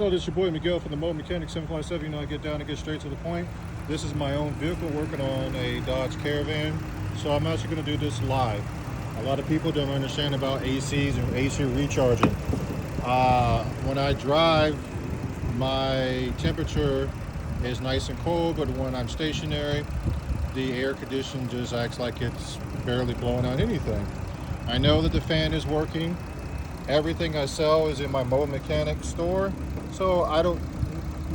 Hello, this is your boy Miguel from the Mode Mechanic 757. You know, I get down and get straight to the point. This is my own vehicle working on a Dodge Caravan. So I'm actually going to do this live. A lot of people don't understand about ACs and AC recharging. When I drive, my temperature is nice and cold, but when I'm stationary, the air condition just acts like it's barely blowing out anything. I know that the fan is working. Everything I sell is in my Mode Mechanic store, so I don't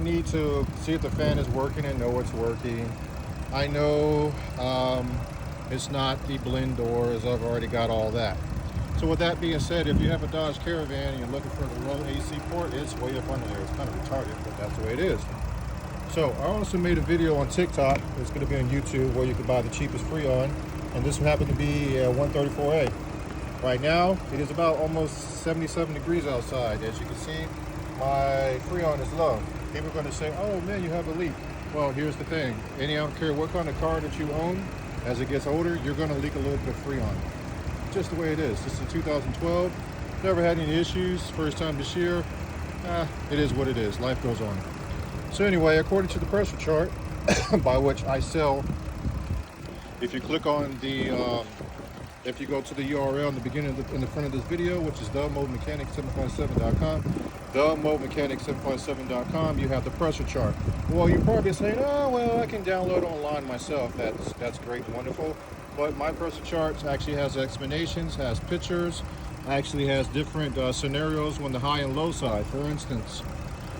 need to see if the fan is working and know it's working. I know it's not the blend doors. I've already got all that. So with that being said, if you have a Dodge Caravan and you're looking for the low AC port, it's way up under there. It's kind of retarded, but that's the way it is. So I also made a video on TikTok. It's going to be on YouTube where you can buy the cheapest Freon, and this one happened to be 134A. Right now, it is about almost 77 degrees outside. As you can see, my Freon is low. People are going to say, oh man, you have a leak. Well, here's the thing. I don't care what kind of car that you own, as it gets older, you're going to leak a little bit of Freon. Just the way it is. This is 2012. Never had any issues. First time this year. It is what it is. Life goes on. So anyway, according to the pressure chart, by which I sell, if you click on the if you go to the URL in the beginning, in the front of this video, which is themodemechanic757.com, themodemechanic757.com, you have the pressure chart. Well, you're probably saying, oh, well, I can download online myself. That's great and wonderful. But my pressure charts actually has explanations, has pictures, actually has different scenarios on the high and low side. For instance,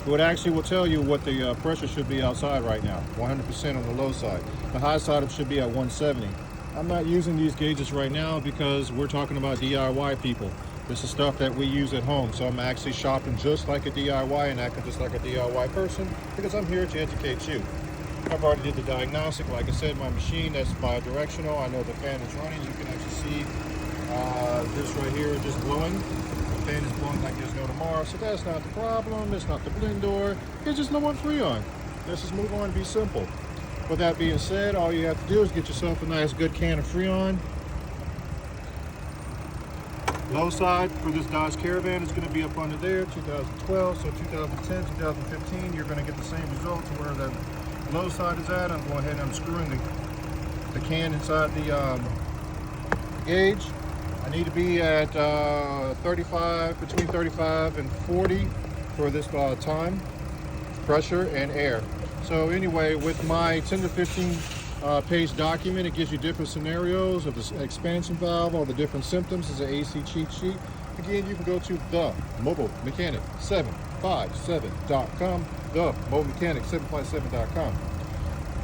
it actually will tell you what the pressure should be outside right now, 100% on the low side. The high side should be at 170. I'm not using these gauges right now because we're talking about DIY people. This is stuff that we use at home. So I'm actually shopping just like a DIY and acting just like a DIY person because I'm here to educate you. I've already did the diagnostic. Like I said, my machine, that's bi-directional. I know the fan is running. You can actually see this right here just blowing. The fan is blowing like there's no tomorrow. So that's not the problem. It's not the blend door. It's just low on Freon. Let's just move on and be simple. With that being said, all you have to do is get yourself a nice good can of Freon. Low side for this Dodge Caravan is going to be up under there, 2012. So 2010, 2015, you're going to get the same result to where the low side is at. I'm going ahead and I'm screwing the can inside the gauge. I need to be at 35, between 35 and 40 for this time, pressure and air. So anyway, with my 10 to 15 page document, it gives you different scenarios of the expansion valve, all the different symptoms. It's an AC cheat sheet. Again, you can go to themodemechanic757.com, themodemechanic757.com.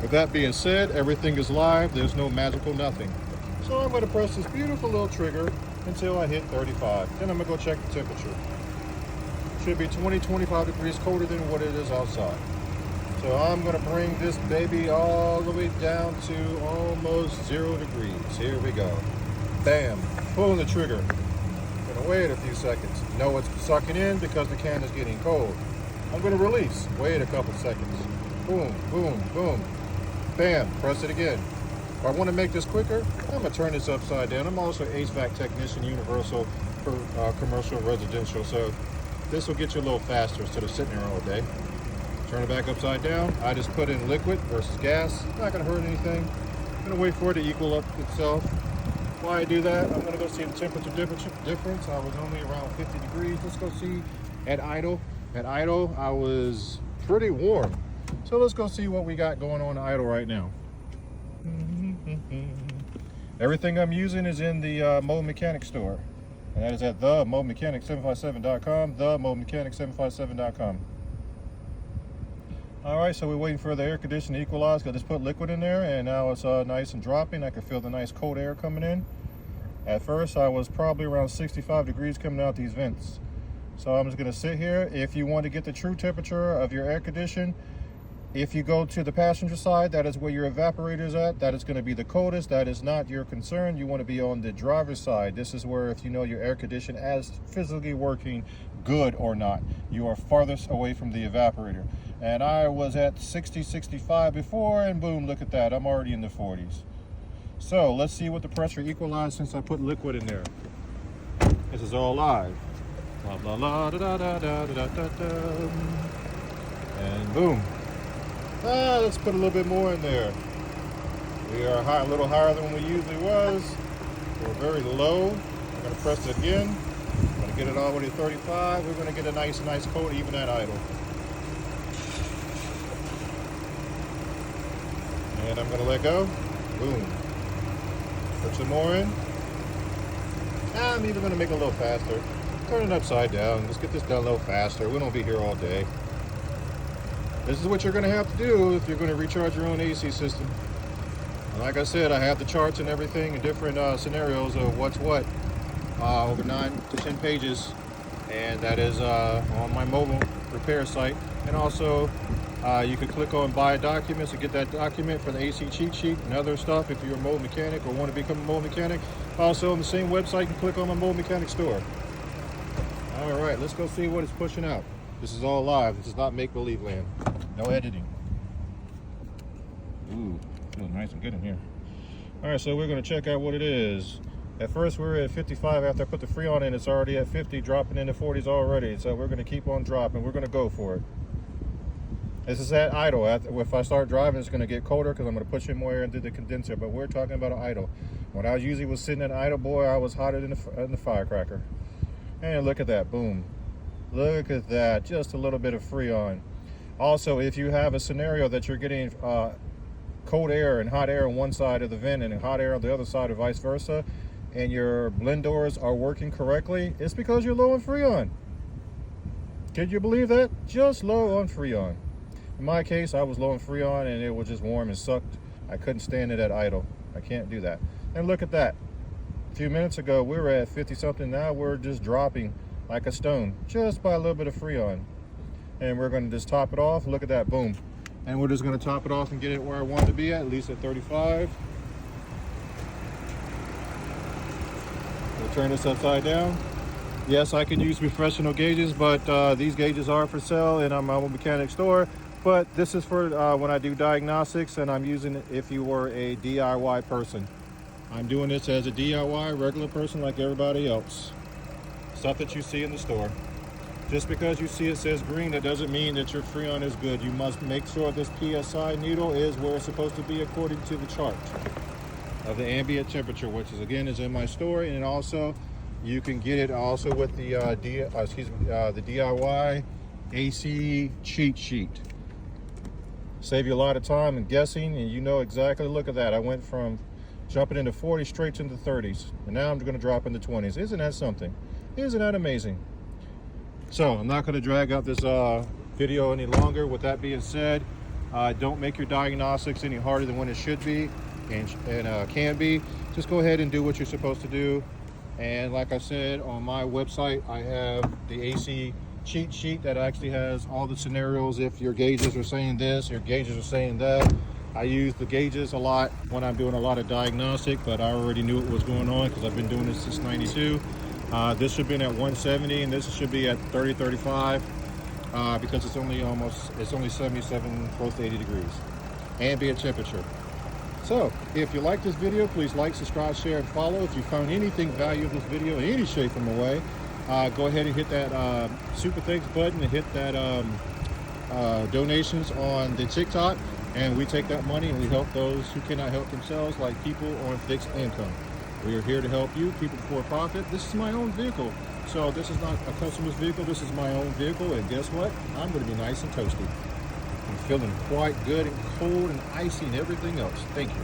With that being said, everything is live. There's no magical nothing. So I'm going to press this beautiful little trigger until I hit 35. Then I'm going to go check the temperature. Should be 20-25 degrees colder than what it is outside. So I'm going to bring this baby all the way down to almost 0 degrees. Here we go. Bam. Pulling the trigger. Going to wait a few seconds. Know it's sucking in because the can is getting cold. I'm going to release. Wait a couple seconds. Boom, boom, boom. Bam. Press it again. If I want to make this quicker, I'm going to turn this upside down. I'm also an HVAC technician, universal for commercial residential. So this will get you a little faster instead of sitting there all day. Turn it back upside down. I just put in liquid versus gas. Not going to hurt anything. I'm going to wait for it to equal up itself. While I do that, I'm going to go see the temperature difference. I was only around 50 degrees. Let's go see at idle. At idle, I was pretty warm. So let's go see what we got going on at idle right now. Everything I'm using is in the Mode Mechanic store. And that is at themodemechanic757.com, themodemechanic757.com. All right, so we're waiting for the air conditioner to equalize. I just put liquid in there, and now it's nice and dropping. I can feel the nice cold air coming in. At first, I was probably around 65 degrees coming out these vents. So I'm just gonna sit here. If you want to get the true temperature of your air condition, if you go to the passenger side, that is where your evaporator is at. That is going to be the coldest. That is not your concern. You want to be on the driver's side. This is where, if you know your air condition is physically working good or not, you are farthest away from the evaporator. And I was at 60, 65 before, and boom, look at that. I'm already in the 40s. So let's see what the pressure equalized since I put liquid in there. This is all live. La la la da da da da da da da. boom. Let's put a little bit more in there. We are a little higher than we usually was. We're very low. I'm going to press it again. I'm going to get it all the way to 35. We're going to get a nice coat even at idle. And I'm going to let go. Boom. Put some more in. I'm even going to make it a little faster. Turn it upside down. Let's get this done a little faster. We don't be here all day. This is what you're going to have to do if you're going to recharge your own AC system. And like I said, I have the charts and everything in different scenarios of what's what, over 9 to 10 pages, and that is on my mobile repair site. And also, you can click on buy documents to get that document for the AC cheat sheet and other stuff if you're a mobile mechanic or want to become a mobile mechanic. Also, on the same website, you can click on my mobile mechanic store. All right, let's go see what it's pushing out. This is all live. This is not make-believe land. No editing. Ooh, feels nice and good in here. All right, so we're going to check out what it is. At first, we were at 55. After I put the Freon in, it's already at 50, dropping into 40s already. So we're going to keep on dropping. We're going to go for it. This is at idle. If I start driving, it's going to get colder because I'm going to push in more air into the condenser. But we're talking about an idle. When I usually was sitting at idle, boy, I was hotter than the firecracker. And look at that, boom. Look at that, just a little bit of Freon. Also, if you have a scenario that you're getting cold air and hot air on one side of the vent and hot air on the other side or vice versa, and your blend doors are working correctly, it's because you're low on Freon. Can you believe that? Just low on Freon. In my case, I was low on Freon and it was just warm and sucked. I couldn't stand it at idle. I can't do that. And look at that. A few minutes ago, we were at 50 something. Now we're just dropping like a stone, just by a little bit of Freon. And we're going to just top it off. Look at that, boom. And we're just going to top it off and get it where I want it to be at least at 35. We'll turn this upside down. Yes, I can use professional gauges, but these gauges are for sale in my mobile mechanic store. But this is for when I do diagnostics, and I'm using it if you were a DIY person. I'm doing this as a DIY, regular person like everybody else. Stuff that you see in the store. Just because you see it says green, that doesn't mean that your Freon is good. You must make sure this PSI needle is where it's supposed to be according to the chart of the ambient temperature, which is again is in my store. And also, you can get it also with the the DIY AC cheat sheet. Save you a lot of time and guessing, and you know exactly. Look at that. I went from jumping into 40 straight into 30s, and now I'm going to drop into 20s. Isn't that something? Isn't that amazing? So I'm not going to drag out this video any longer. With that being said, don't make your diagnostics any harder than what it should be and can be. Just go ahead and do what you're supposed to do. And like I said, on my website, I have the AC cheat sheet that actually has all the scenarios. If your gauges are saying this, your gauges are saying that. I use the gauges a lot when I'm doing a lot of diagnostic, but I already knew what was going on because I've been doing this since '92. This should be at 170, and this should be at 30, 35, because it's only 77, close to 80 degrees, ambient temperature. So, if you like this video, please like, subscribe, share, and follow. If you found anything valuable in this video in any shape or way, go ahead and hit that super thanks button and hit that donations on the TikTok, and we take that money and we help those who cannot help themselves, like people on fixed income. We are here to help you, people for profit. This is my own vehicle. So this is not a customer's vehicle, this is my own vehicle, and guess what? I'm going to be nice and toasty. I'm feeling quite good and cold and icy and everything else. Thank you.